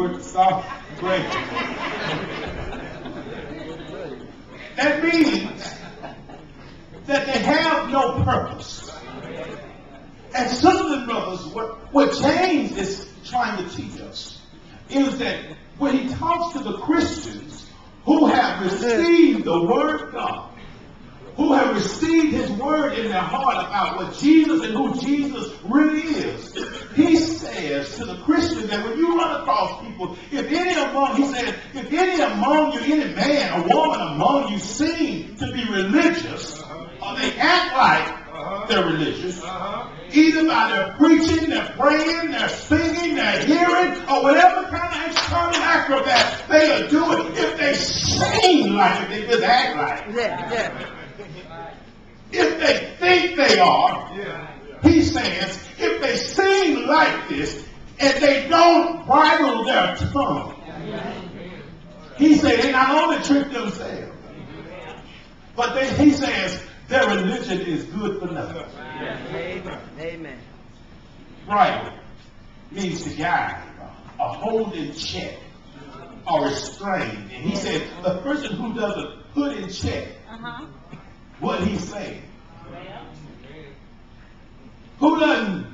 word soft grace. That means that they have no purpose. And sisters and brothers, what James is trying to teach us is that when he talks to the Christians who have received the Word of God, who have received his word in their heart about what Jesus and who Jesus really is, he says to the Christians that when you run across people, if any among you, any man or woman among you seem to be religious, or they act like they're religious, either by their preaching, their praying, their singing, their hearing, or whatever kind of external acrobats they are doing, if they seem like it, they just act like it. If they think they are, he says, if they seem like this and they don't bridle their tongue, he said they not only trick themselves, but he says their religion is good for nothing. Amen. Bridle means to guide, or hold in check, or restrain. And he said the person who doesn't put in check what he's saying, who doesn't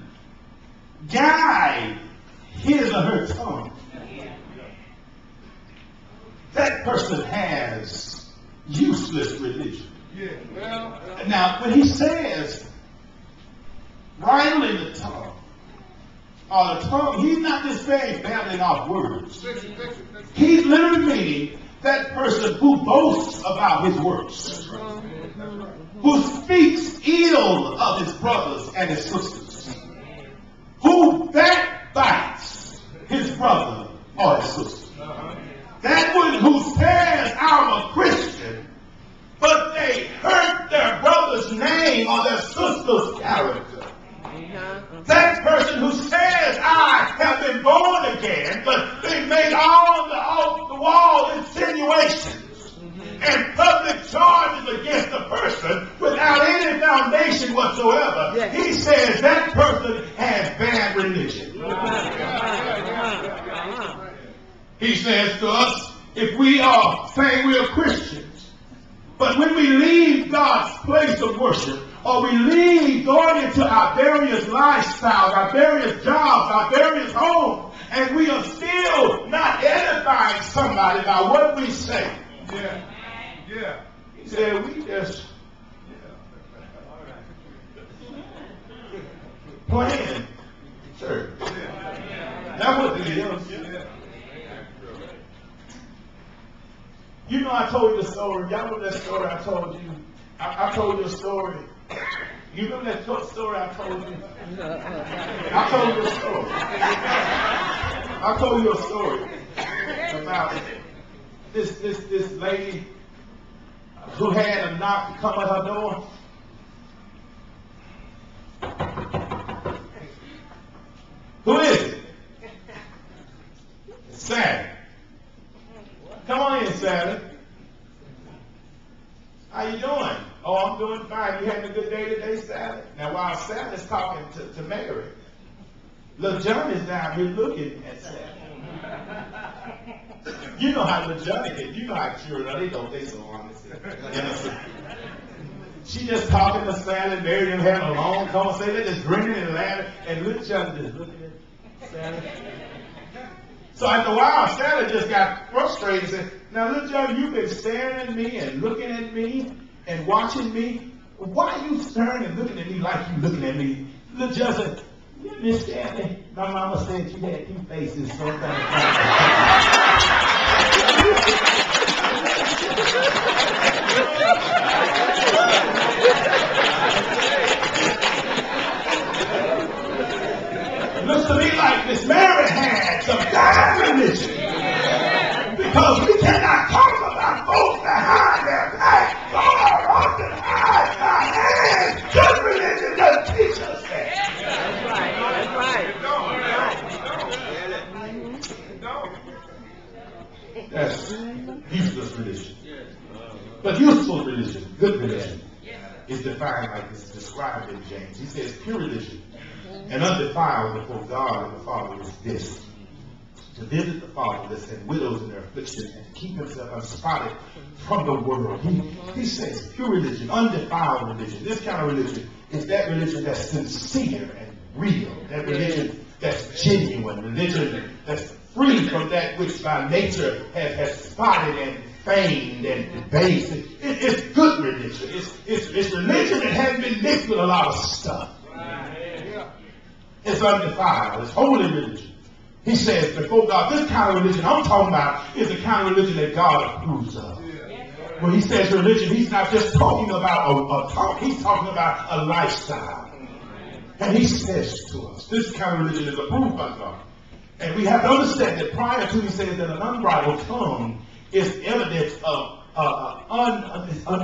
guide his or her tongue, that person has useless religion. Now, when he says bridling the tongue, or the tongue, he's not just saying babbling off words. He's literally meaning that person who boasts about his works, who speaks ill of his brothers and his sisters, who backbites his brother or his sister. That one who says, I'm a Christian, but they hurt their brother's name or their sister's character. That person who says, I have been born again, but they make all the off-the-wall insinuations and public charges against the person without any foundation whatsoever. He says that person has bad religion. He says to us, if we are saying we are Christians, but when we leave God's place of worship, or we leave going into our various lifestyles, our various jobs, our various homes, and we are still not edifying somebody by what we say. He said, we just playing church. That's what it is. You know, I told you the story. Y'all know that story I told you. I told you a story. You remember that story I told you? I told you a story. I told you a story about this lady who had a knock to come at her door. Who is it? It's Sally. Come on in, Sally. How you doing? Oh, I'm doing fine. You having a good day today, Sally? Now, while Sally's talking to Mary, little John is down here looking at Sally. You know how little Johnny is. You know how children are. They don't. They so honest. Innocent. She just talking to Sally. Mary and having a long conversation. They're just grinning and laughing. And little Johnny just looking at Sally. So after a while, Sally just got frustrated and said, now, little John, you've been staring at me and looking at me and watching me. Why are you staring and looking at me like you looking at me? Little John said, Miss Stanley, my mama said you had two faces sometimes. Looks to me like Miss Mary had some bad religion. Because we cannot talk about folks behind their back. God often hides our hands. Good religion doesn't teach us that. That's useless religion. But useful religion, good religion, is defined like this, described in James. He says pure religion and undefiled before God and the Father is this, to visit the fatherless and widows in their affliction, and to keep himself unspotted from the world. He says pure religion, undefiled religion. This kind of religion is that religion that's sincere and real. That religion that's genuine. Religion that's free from that which by nature has spotted and feigned and debased. It's good religion. It's religion that hasn't been mixed with a lot of stuff. It's undefiled. It's holy religion. He says before God, this kind of religion I'm talking about is the kind of religion that God approves of. When he says religion, he's not just talking about a talk. He's talking about a lifestyle. And he says to us, this kind of religion is approved by God. And we have to understand that prior to, he says that an unbridled tongue is evidence of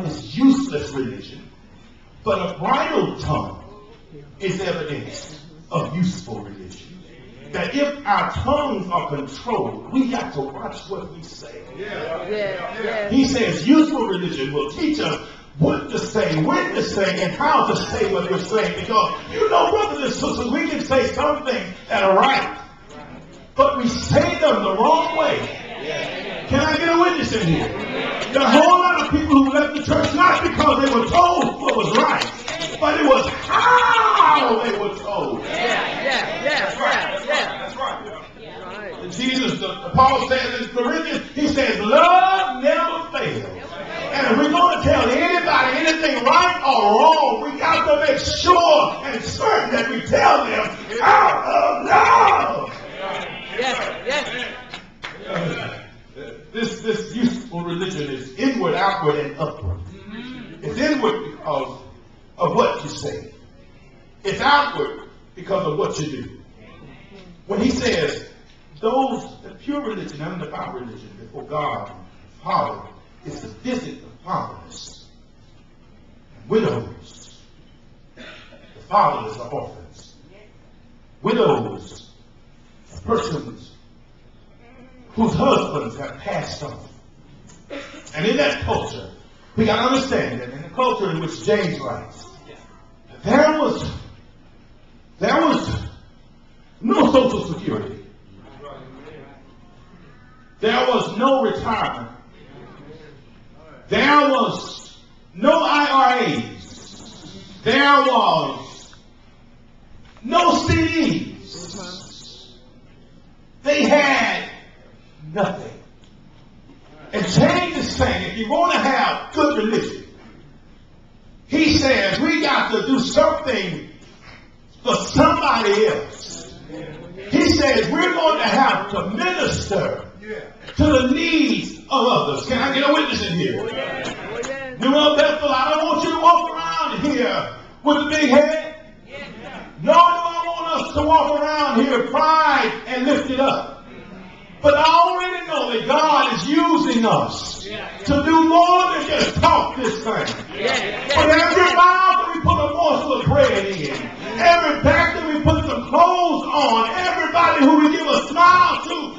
this useless religion. But a bridled tongue is evidence of useful religion. That if our tongues are controlled, we got to watch what we say. He says useful religion will teach us what to say, when to say, and how to say what we're saying. Because, you know, brothers and sisters, we can say some things that are right, but we say them the wrong way. Can I get a witness in here? There are a whole lot of people who left the church not because they were told what was right, but it was how they were told. That's right. And Jesus, Paul says in Corinthians, he says, love never fails. And if we're going to tell anybody anything right or wrong, we got to make sure and certain that we tell them out of love. This useful religion is inward, outward, and upward. It's inward because of what you say. It's outward because of what you do. When he says, the pure religion, undefiled religion before God and Father is to visit the fatherless and widows. The fatherless are orphans. Widows are persons whose husbands have passed on. And in that culture, we got to understand that in the culture in which James writes, there was no Social Security. There was no retirement. There was no IRAs. There was no CDs. They had nothing. And James is saying, if you want to have good religion, he says we got to do something for somebody else. He says we're going to have to minister to the needs of others. Can I get a witness in here? You know, Bethel, I don't want you to walk around here with a big head. Nor do I want us to walk around here pride and lifted up. But I already know that God is using us to do more than just talk this thing. But every mouth that we put a morsel of bread in, every back that we put some clothes on, everybody who we give a smile to,